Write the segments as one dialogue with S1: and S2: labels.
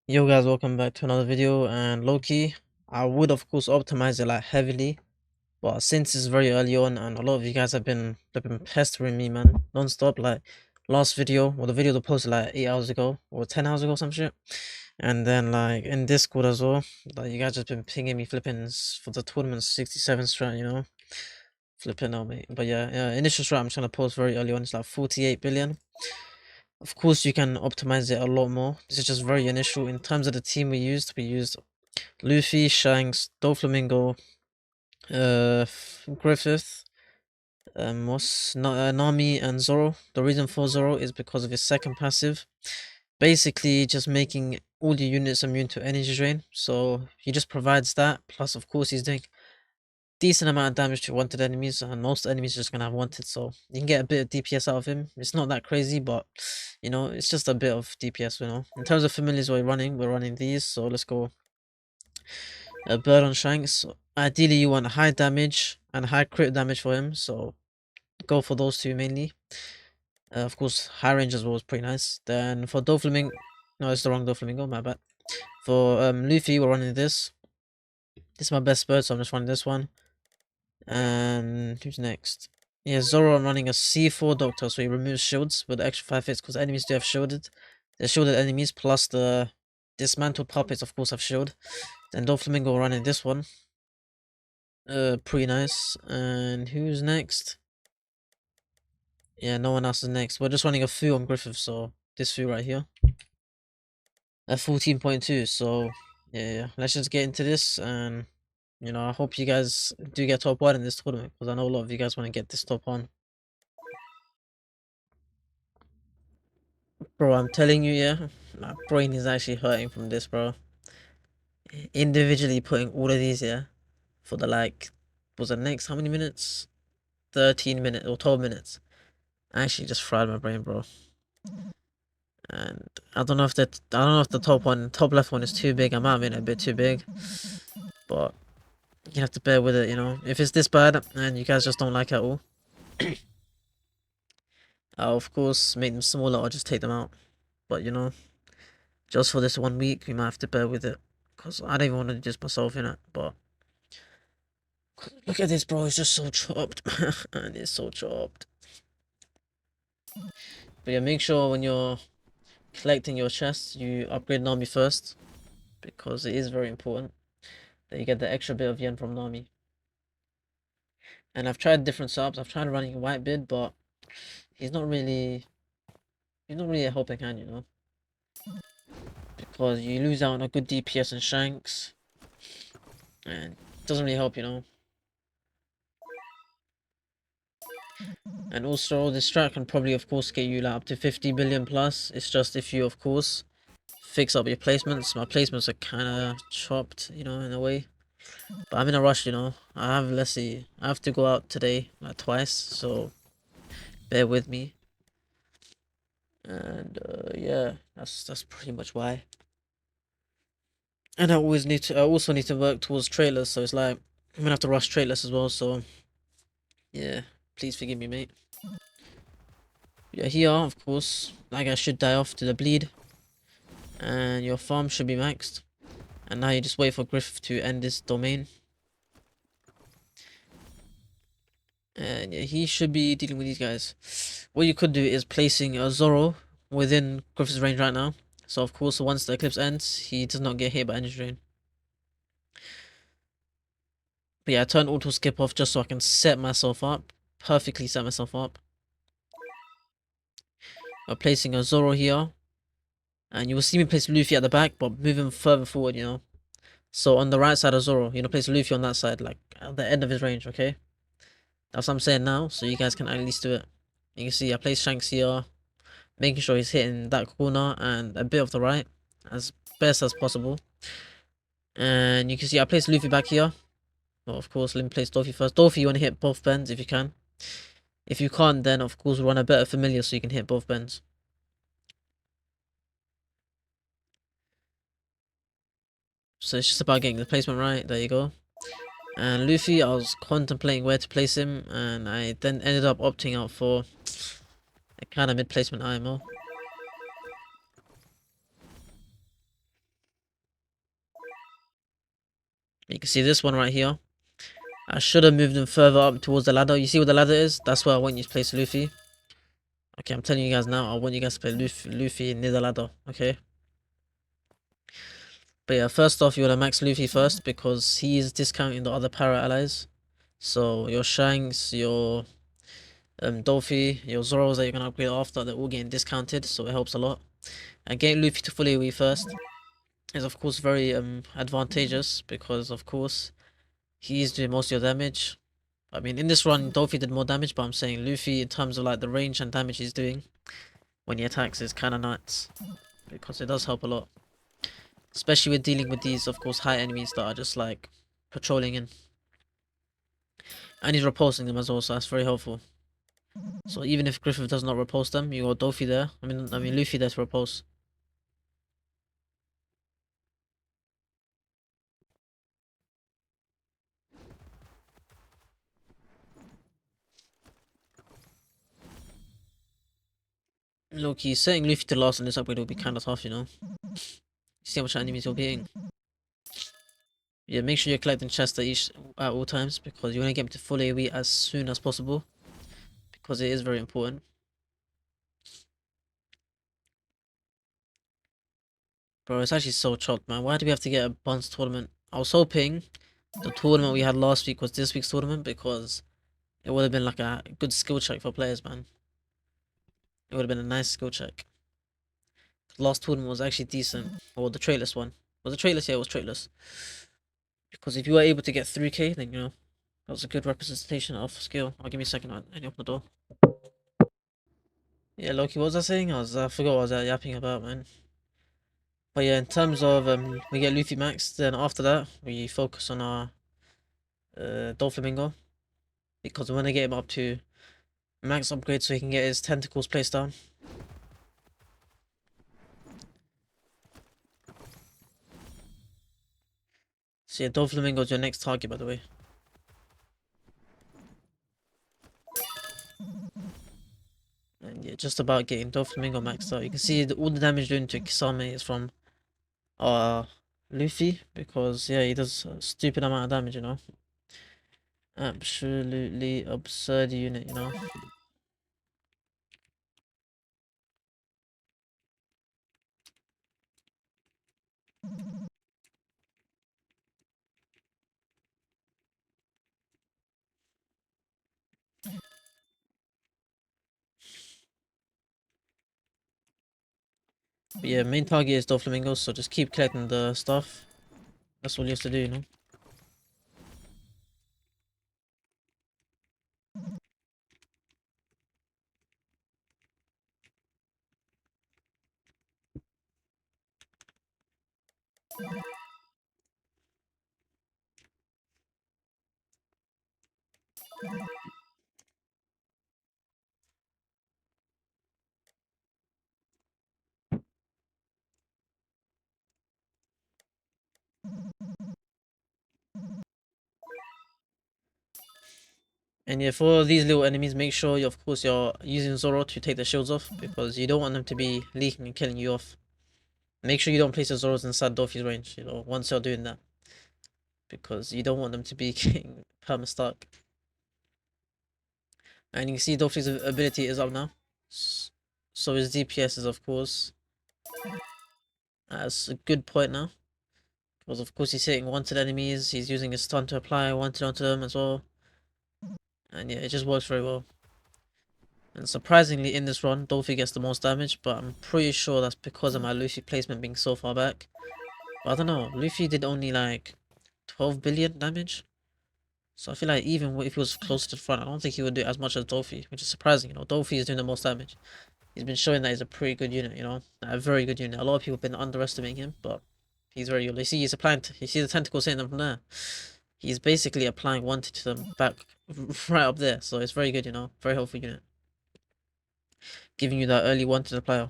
S1: Yo guys, welcome back to another video. And low-key, I would of course optimize it like heavily, but since it's very early on and a lot of you guys have been pestering me, man, non-stop. Like last video or the video that posted like 8 hours ago or 10 hours ago, some shit. And then like in Discord as well, like you guys just been pinging me flipping for the tournament 67 strat, flipping out, mate. But yeah, initial strat I'm trying to post very early on. It's like 48 billion. Of course, you can optimize it a lot more. This is just very initial. In terms of the team we used Luffy, Shanks, Doflamingo, Griffith, Nami, and Zoro. The reason for Zoro is because of his second passive. Basically, just making all your units immune to energy drain. So he just provides that. Plus, of course, he's doing decent amount of damage to wanted enemies, and most enemies are just gonna have wanted, so you can get a bit of DPS out of him. It's not that crazy, but it's just a bit of DPS. In terms of familiars we're running these, so let's go a bird on Shanks. Ideally you want high damage and high crit damage for him, so go for those two mainly. Of course high range as well is pretty nice. Then for Doflamingo, no, it's the wrong Doflamingo, my bad. For Luffy we're running this. This is my best bird, so I'm just running this one. And who's next? Yeah, Zoro, I'm running a C4 Doctor, so he removes shields with the extra 5 hits because enemies do have shielded. The shielded enemies plus the dismantled puppets, of course, have shield. Then Doflamingo running this one. Pretty nice. And who's next? Yeah, no one else is next. We're just running a Fu on Griffith, so this Fu right here. At 14.2, so yeah. Let's just get into this, and I hope you guys do get top 1 in this tournament, because I know a lot of you guys want to get this top 1. Bro, I'm telling you, yeah, my brain is actually hurting from this, bro. Individually putting all of these, yeah, for the was the next how many minutes? 13 minutes or 12 minutes. I actually just fried my brain, bro. And I don't know if the top left one is too big. I might have made it a bit too big, but you have to bear with it, If it's this bad and you guys just don't like it at all, I'll of course make them smaller or just take them out. But just for this 1 week, we might have to bear with it. Because I don't even want to do this myself, But look at this, bro. It's just so chopped, man. It's so chopped. But yeah, make sure when you're collecting your chests, you upgrade Nami first. Because it is very important that you get the extra bit of yen from Nami. And I've tried different subs. I've tried running white bid, but he's not really a helping hand, Because you lose out on a good DPS and Shanks. And it doesn't really help. And also, this strat can probably, of course, get you like up to 50 billion plus. It's just if you, of course, fix up your placements. My placements are kind of chopped, in a way. But I'm in a rush. Let's see, I have to go out today, like twice, so bear with me. And yeah, that's pretty much why. And I also need to work towards trailers, so it's like I'm gonna have to rush trailers as well. So yeah, please forgive me, mate. Yeah, here, of course, like I should die off to the bleed. And your farm should be maxed. And now you just wait for Griff to end this domain. And yeah, he should be dealing with these guys. What you could do is placing a Zoro within Griff's range right now. So of course, once the eclipse ends, he does not get hit by energy drain. But yeah, I turn auto skip off just so I can set myself up. Perfectly set myself up. I'm placing a Zoro here. And you will see me place Luffy at the back, but moving further forward. So on the right side of Zoro, place Luffy on that side, like at the end of his range, okay? That's what I'm saying now, so you guys can at least do it. You can see I place Shanks here, making sure he's hitting that corner and a bit of the right, as best as possible. And you can see I place Luffy back here. Well, of course, let me place Dolphy first. Dolphy, you want to hit both bends if you can. If you can't, then of course run a better familiar so you can hit both bends. So it's just about getting the placement right. There you go. And Luffy, I was contemplating where to place him, and I then ended up opting out for a kind of mid-placement IMO. You can see this one right here. I should have moved him further up towards the ladder. You see where the ladder is? That's where I want you to place Luffy. Okay, I'm telling you guys now, I want you guys to play Luffy near the ladder, okay? But yeah, first off, you want to max Luffy first because he is discounting the other para allies. So your Shanks, your Dolphy, your Zoros that you're going to upgrade after, they're all getting discounted, so it helps a lot. And getting Luffy to fully AoE first is of course very advantageous because of course he is doing most of your damage. I mean, in this run, Dolphy did more damage, but I'm saying Luffy, in terms of like the range and damage he's doing when he attacks, is kind of nuts because it does help a lot, especially with dealing with these, of course, high enemies that are just like patrolling in, and he's repulsing them as well, so that's very helpful. So even if Griffith does not repulse them, you got Dolphy there. I mean Luffy there to repulse. Look, he's setting Luffy to last on this upgrade will be kind of tough, you know. See how much enemies you're beating. Yeah, make sure you're collecting chests at all times because you want to get him to full AoE as soon as possible because it is very important. Bro, it's actually so chopped, man. Why do we have to get a Buns tournament? I was hoping the tournament we had last week was this week's tournament because it would have been like a good skill check for players, man. It would have been a nice skill check. Last tournament was actually decent. Or the traitless one. Was it traitless? Yeah, it was traitless. Because if you were able to get 3k, then, you know, that was a good representation of skill. I'll give me a second, and you open the door. Yeah, Loki, what was I saying? I forgot what I was yapping about, man. But yeah, in terms of, we get Luffy max, then after that, we focus on our, Doflamingo. Because we want to get him up to max upgrade so he can get his tentacles placed down. So yeah, Doflamingo is your next target, by the way. And yeah, just about getting Doflamingo maxed out. You can see all the damage doing to Kisame is from Luffy, because yeah, he does a stupid amount of damage, you know. Absolutely absurd unit, you know. But yeah, main target is Doflamingo, so just keep collecting the stuff. That's all you have to do, you know. And yeah, for these little enemies, make sure you, of course, you're using Zoro to take the shields off, because you don't want them to be leaking and killing you off. Make sure you don't place the Zoros inside Dolphy's range, you know, once you're doing that. Because you don't want them to be getting perma-stuck. And you can see Dolphy's ability is up now. So his DPS is, of course, at a good point now. Because, of course, he's hitting wanted enemies. He's using his stun to apply wanted onto them as well. And yeah, it just works very well. And surprisingly, in this run, Dolphy gets the most damage, but I'm pretty sure that's because of my Luffy placement being so far back. But I don't know, Luffy did only like 12 billion damage. So I feel like even if he was closer to the front, I don't think he would do as much as Dolphy, which is surprising, you know. Dolphy is doing the most damage. He's been showing that he's a pretty good unit, you know. A very good unit. A lot of people have been underestimating him, but he's very good. You see, he's applying, you see the tentacles hitting them from there. He's basically applying wanted to them back right up there. So it's very good, you know. Very helpful unit. Giving you that early wanted apply.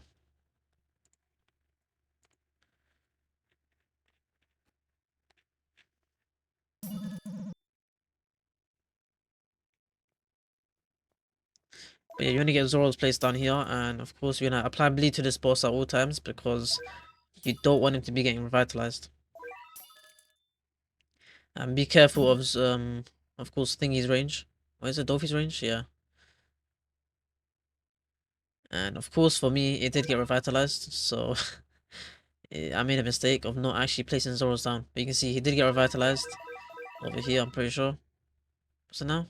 S1: But yeah, you want to get Zoro's place down here, and of course you're gonna apply bleed to this boss at all times because you don't want him to be getting revitalized. And be careful of course, Thingy's range. What is it? Dolphy's range? Yeah. And of course, for me, it did get revitalized, so I made a mistake of not actually placing Zoros down. But you can see he did get revitalized over here, I'm pretty sure. So now?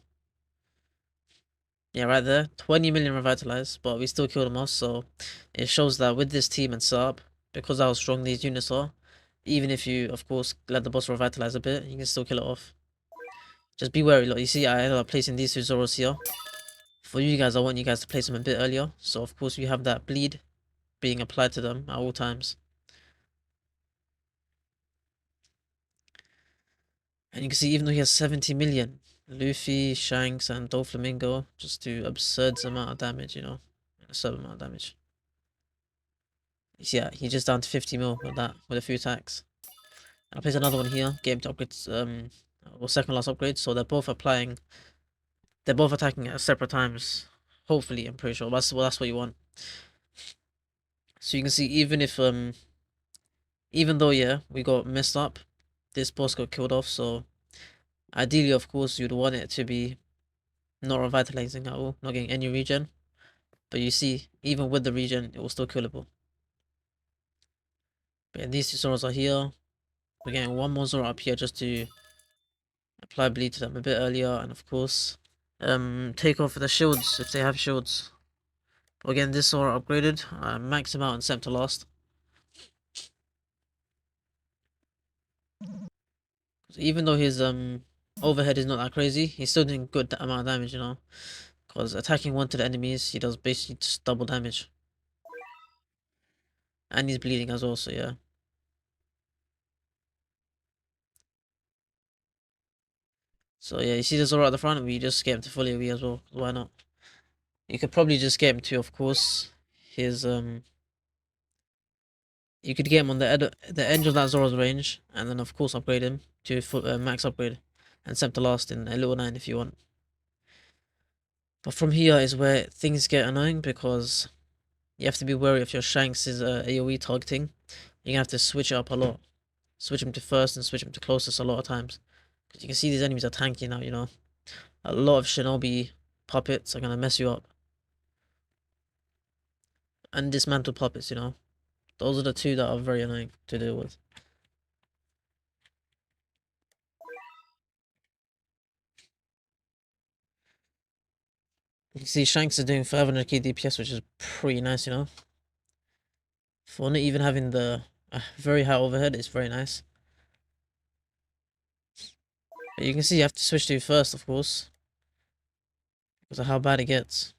S1: Yeah, right there. 20 million revitalized, but we still killed him off, so it shows that with this team and setup, because how strong these units are, even if you, of course, let the boss revitalize a bit, you can still kill it off. Just be wary, look, you see I ended up placing these two Zoros here. For you guys, I want you guys to place them a bit earlier, so of course you have that bleed being applied to them at all times. And you can see even though he has 70 million, Luffy, Shanks, and Doflamingo just do absurd amount of damage, you know, an absurd amount of damage. Yeah, he's just down to 50 mil with that, with a few attacks. And I'll place another one here, get him to upgrade, or second last upgrade, so they're both attacking at separate times. Hopefully, I'm pretty sure, that's what you want. So you can see even though, yeah, we got messed up, this boss got killed off, so ideally, of course, you'd want it to be not revitalizing at all, not getting any regen. But you see, even with the regen, it was still killable. But yeah, these two Zoras are here. We're getting one more Zora up here just to apply bleed to them a bit earlier, and of course, take off the shields if they have shields. But again, this Zora upgraded, max him out and set him to last. So even though his overhead is not that crazy, he's still doing good amount of damage, you know. Because attacking one to the enemies, he does basically just double damage. And he's bleeding as well, so yeah. So yeah, you see the Zora at the front, we just get him to fully AoE as well. Why not? You could probably just get him to, of course, his you could get him on the edge of that Zora's range, and then of course upgrade him to max upgrade, and set him to last in a little 9 if you want. But from here is where things get annoying because you have to be wary if your Shanks is AoE targeting. You're gonna have to switch it up a lot. Switch him to first and switch him to closest a lot of times. Because you can see these enemies are tanky now, you know. A lot of Shinobi puppets are gonna mess you up. And dismantle puppets, you know. Those are the two that are very annoying to deal with. You can see Shanks is doing 500k DPS, which is pretty nice, you know. For not even having the very high overhead, it's very nice. But you can see you have to switch to first, of course, because of how bad it gets.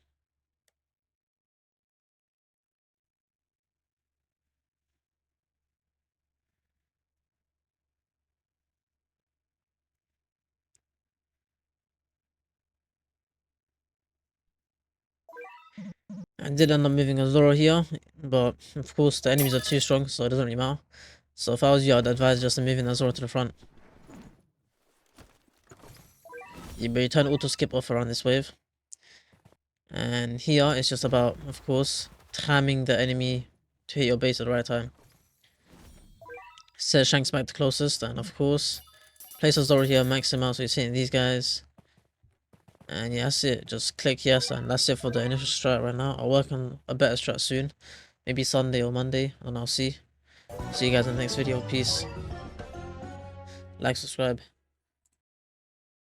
S1: I did end up moving a Zoro here, but of course the enemies are too strong, so it doesn't really matter. So if I was you, I'd advise just moving a Zoro to the front. But you turn auto skip off around this wave. And here it's just about, of course, timing the enemy to hit your base at the right time. Set Shanks back the closest, and of course, place a Zoro here, max him out so he's hitting these guys. And yeah, that's it. Just click yes, and that's it for the initial strat right now. I'll work on a better strat soon. Maybe Sunday or Monday, and I'll see. See you guys in the next video. Peace. Like, subscribe.